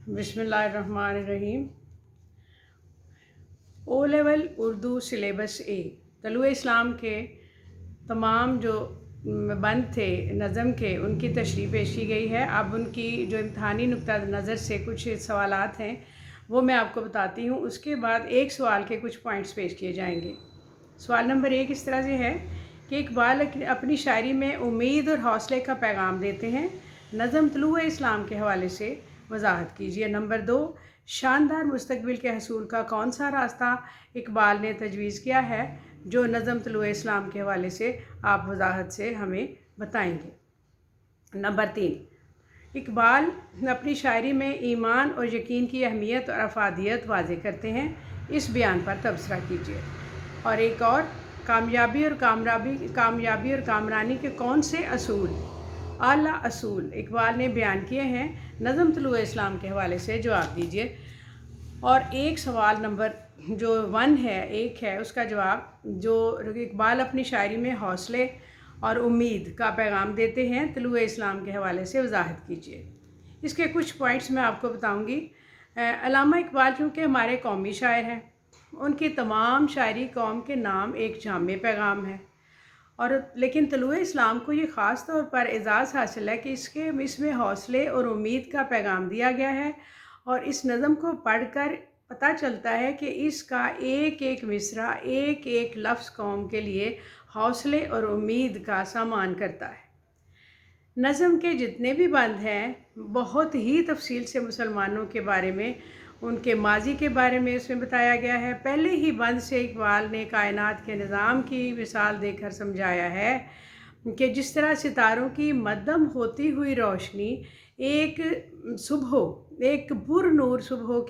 बिस्मिल्लाहिर्रहमानिर्रहीम। O level Urdu syllabus ए तलुए इस्लाम के तमाम जो बंद थे नज़म के, उनकी तशरीह पेश की गई है। अब उनकी जो इम्तहानी नुक्ता नज़र से कुछ सवालात हैं वो मैं आपको बताती हूँ। उसके बाद एक सवाल के कुछ पॉइंट्स पेश किए जाएंगे। सवाल नंबर 1 इस तरह से है कि इकबाल अपनी शायरी में उम्मीद और हौसले का पैगाम देते हैं। नज़म तलुए इस्लाम के हवाले से वजाहत कीजिए। नंबर 2, शानदार मुस्तकबिल के हसूल का कौन सा रास्ता इकबाल ने तजवीज़ किया है, जो नज़म तलुए इस्लाम के हवाले से आप वजाहत से हमें बताएंगे। नंबर 3, इकबाल अपनी शायरी में ईमान और यकीन की अहमियत और अफादियत वाज़ेह करते हैं। इस बयान पर तबसरा कीजिए। और एक और, कामयाबी और कामरानी के कौन से असूल, आला असूल इकबाल ने बयान किए हैं, नज़म तलुए इस्लाम के हवाले से जवाब दीजिए। और एक सवाल नंबर जो 1 है, एक है, उसका जवाब, जो इकबाल अपनी शायरी में हौसले और उम्मीद का पैगाम देते हैं, तलुए इस्लाम के हवाले से वजाहत कीजिए। इसके कुछ पॉइंट्स मैं आपको बताऊंगी। अल्लामा इकबाल चूँकि हमारे कौमी शायर हैं, उनकी तमाम शायरी कौम के नाम एक जामे पैगाम है। और लेकिन तलुए इस्लाम को ये ख़ास तौर पर एज़ाज़ हासिल है कि इसमें हौसले और उम्मीद का पैगाम दिया गया है। और इस नज़म को पढ़कर पता चलता है कि इसका एक एक मिसरा, एक एक लफ्ज़ कौम के लिए हौसले और उम्मीद का सामान करता है। नज़म के जितने भी बंद हैं बहुत ही तफसील से मुसलमानों के बारे में, उनके माजी के बारे में इसमें बताया गया है। पहले ही बंद से इकबाल ने कायनात के निज़ाम की मिसाल देकर समझाया है कि जिस तरह सितारों की मध्यम होती हुई रोशनी एक पुरनूर सुबह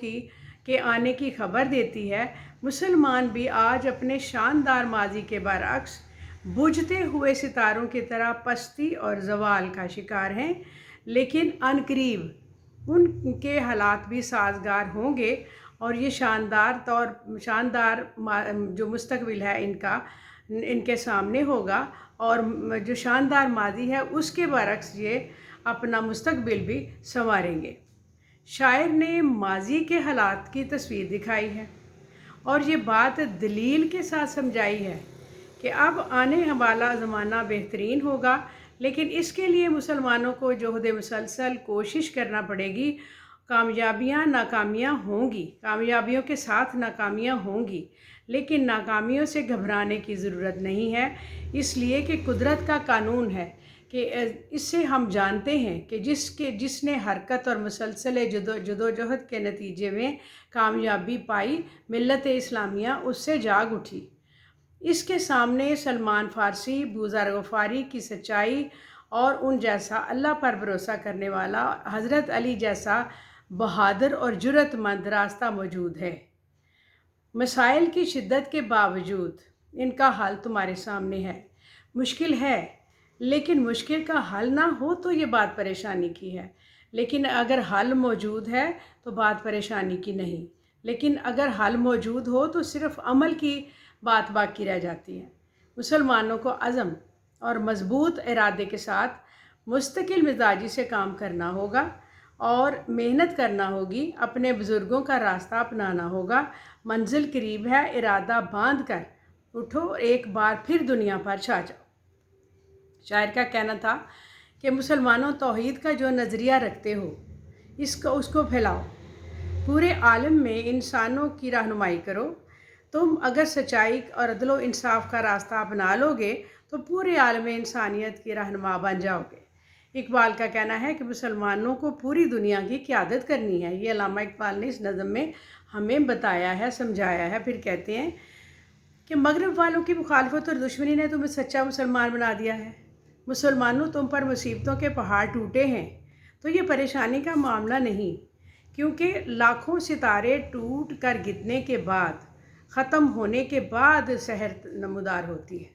के आने की खबर देती है, मुसलमान भी आज अपने शानदार माजी के बरअक्स बुझते हुए सितारों की तरह पस्ती और ज़वाल का शिकार हैं। लेकिन अनकरीब उनके हालात भी साजगार होंगे और ये शानदार जो मुस्तकबिल है इनके सामने होगा। और जो शानदार माजी है उसके बरअक्स ये अपना मुस्तकबिल भी संवारेंगे। शायर ने माजी के हालात की तस्वीर दिखाई है और ये बात दलील के साथ समझाई है कि अब आने वाला ज़माना बेहतरीन होगा, लेकिन इसके लिए मुसलमानों को जोहद मुसलसल कोशिश करना पड़ेगी। कामयाबियों के साथ नाकामियाँ होंगी, लेकिन नाकामियों से घबराने की ज़रूरत नहीं है, इसलिए कि कुदरत का कानून है कि इससे हम जानते हैं कि जिसने हरकत और मुसलसल जदोजहद के नतीजे में कामयाबी पाई, मिल्लत इस्लामिया उससे जाग उठी। इसके सामने सलमान फ़ारसी, बुज़र गफ़ारी की सच्चाई और उन जैसा अल्लाह पर भरोसा करने वाला हज़रत अली जैसा बहादुर और जुर्रतमंद रास्ता मौजूद है। मसाइल की शिद्दत के बावजूद इनका हल तुम्हारे सामने है। मुश्किल है, लेकिन मुश्किल का हल ना हो तो ये बात परेशानी की है, लेकिन अगर हल मौजूद है तो बात परेशानी की नहीं। लेकिन अगर हल मौजूद हो तो सिर्फ़ अमल की बात बाकी रह जाती है। मुसलमानों को अज़म और मज़बूत इरादे के साथ मुस्तकिल मिजाजी से काम करना होगा और मेहनत करना होगी। अपने बुज़ुर्गों का रास्ता अपनाना होगा। मंजिल करीब है, इरादा बांध कर उठो, एक बार फिर दुनिया पर छा जाओ। शायर का कहना था कि मुसलमानों, तौहीद का जो नज़रिया रखते हो उसको फैलाओ, पूरे आलम में इंसानों की रहनुमाई करो। तुम अगर सच्चाई और अदल व इंसाफ का रास्ता अपना लोगे तो पूरे आलम इंसानियत की रहनुमा बन जाओगे। इकबाल का कहना है कि मुसलमानों को पूरी दुनिया की क़यादत करनी है। ये अल्लामा इकबाल ने इस नज़म में हमें बताया है, समझाया है। फिर कहते हैं कि मगरब वालों की मुखालफत और दुश्मनी ने तुम्हें सच्चा मुसलमान बना दिया है। मुसलमानों, तुम पर मुसीबतों के पहाड़ टूटे हैं तो ये परेशानी का मामला नहीं, क्योंकि लाखों सितारे टूट कर गिरने के बाद, ख़त्म होने के बाद सहर नमूदार होती है।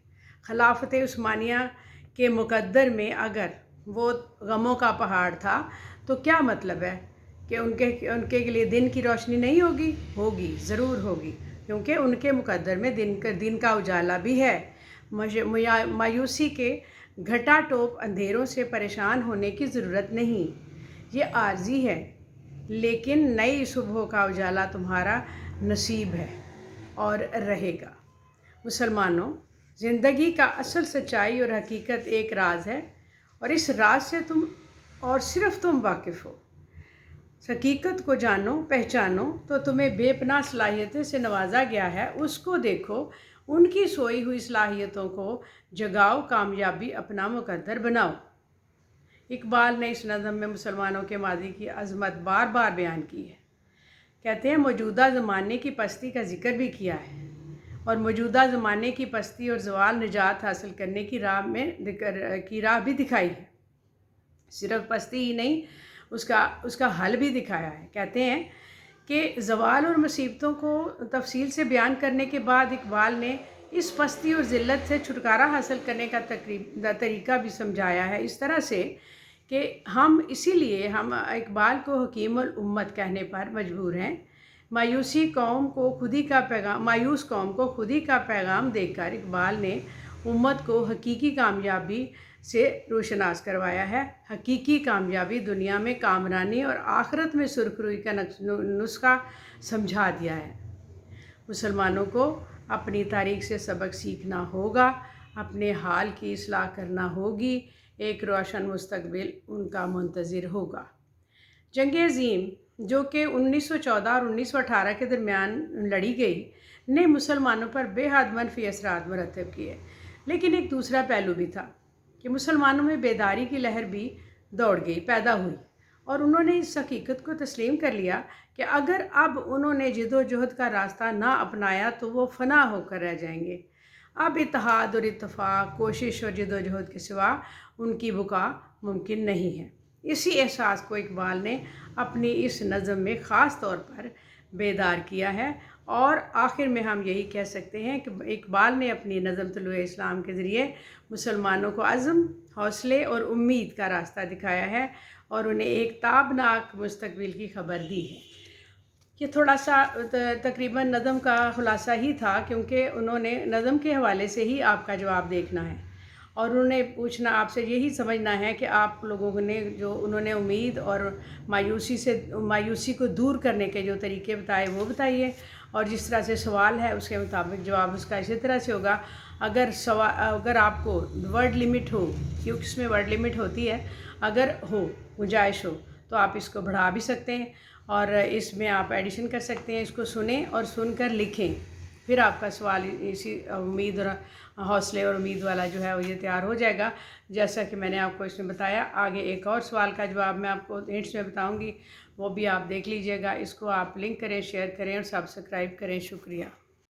खिलाफत उस्मानिया के मुकद्दर में अगर वो गमों का पहाड़ था तो क्या मतलब है कि उनके लिए दिन की रोशनी नहीं होगी? होगी, ज़रूर होगी, क्योंकि उनके मुकद्दर में दिन का उजाला भी है। मायूसी के घटा टोप अंधेरों से परेशान होने की ज़रूरत नहीं, ये आर्जी है। लेकिन नई सुबह का उजाला तुम्हारा नसीब है और रहेगा। मुसलमानों, ज़िंदगी का असल सच्चाई और हकीकत एक राज है और इस राज से तुम और सिर्फ तुम वाकिफ़ हो। हकीकत को जानो, पहचानो तो तुम्हें बेपनाह सलाहियतों से नवाजा गया है, उसको देखो, उनकी सोई हुई सलाहियतों को जगाओ, कामयाबी अपना मुकद्दर बनाओ। इकबाल ने इस नज़म में मुसलमानों के माजी की अज़मत बार बार बयान की है। कहते हैं मौजूदा ज़माने की पस्ती का जिक्र भी किया है और मौजूदा ज़माने की पस्ती और ज़वाल निजात हासिल करने की राह भी दिखाई है। सिर्फ पस्ती ही नहीं, उसका हल भी दिखाया है। कहते हैं कि ज़वाल और मुसीबतों को तफसील से बयान करने के बाद इकबाल ने इस पस्ती और ज़िल्लत से छुटकारा हासिल करने का तरीका भी समझाया है, इस तरह से कि इसीलिए हम इकबाल को हकीम उल उम्मत कहने पर मजबूर हैं। मायूस कौम को खुदी का पैगाम देकर इकबाल ने उम्मत को हकीकी कामयाबी से रोशनास करवाया है। हकीकी कामयाबी दुनिया में कामरानी और आखिरत में सुरखरुई का नुस्खा समझा दिया है। मुसलमानों को अपनी तारीख से सबक सीखना होगा, अपने हाल की इस्लाह करना होगी, एक रोशन मुस्तकबिल उनका मुंतज़िर होगा। जंग अज़ीम जो कि 1914 और 1918 के दरमियान लड़ी गई ने मुसलमानों पर बेहद मनफी असरात मरतब किए, लेकिन एक दूसरा पहलू भी था कि मुसलमानों में बेदारी की लहर भी पैदा हुई और उन्होंने इस हकीकत को तस्लीम कर लिया कि अगर अब उन्होंने जिदोजहद का रास्ता ना अपनाया तो वो फना होकर रह जाएंगे। अब इत्तेहाद और इत्तफाक, कोशिश और जिदोजहद के सिवा उनकी बुका मुमकिन नहीं है। इसी एहसास को इकबाल ने अपनी इस नज़म में ख़ास तौर पर बेदार किया है और आखिर में हम यही कह सकते हैं कि इकबाल ने अपनी नज़म तुलूए इस्लाम के ज़रिए मुसलमानों को अज़्म, हौसले और उम्मीद का रास्ता दिखाया है और उन्हें एक ताबनाक मुस्तकबिल की खबर दी है। ये थोड़ा सा तकरीबन नज़म का खुलासा ही था, क्योंकि उन्होंने नज़म के हवाले से ही आपका जवाब देखना है और उन्हें पूछना, आपसे यही समझना है कि आप लोगों ने जो उन्होंने उम्मीद और मायूसी को दूर करने के जो तरीके बताए वो बताइए, और जिस तरह से सवाल है उसके मुताबिक जवाब उसका इसी तरह से होगा। अगर आपको वर्ड लिमिट हो, क्योंकि इसमें वर्ड लिमिट होती है, अगर हो गुंजाइश हो तो आप इसको बढ़ा भी सकते हैं और इसमें आप एडिशन कर सकते हैं। इसको सुनें और सुनकर लिखें, फिर आपका सवाल इसी उम्मीद और हौसले और उम्मीद वाला जो है वो ये तैयार हो जाएगा। जैसा कि मैंने आपको इसमें बताया, आगे एक और सवाल का जवाब मैं आपको हिंट्स में बताऊंगी, वो भी आप देख लीजिएगा। इसको आप लिंक करें, शेयर करें और सब्सक्राइब करें। शुक्रिया।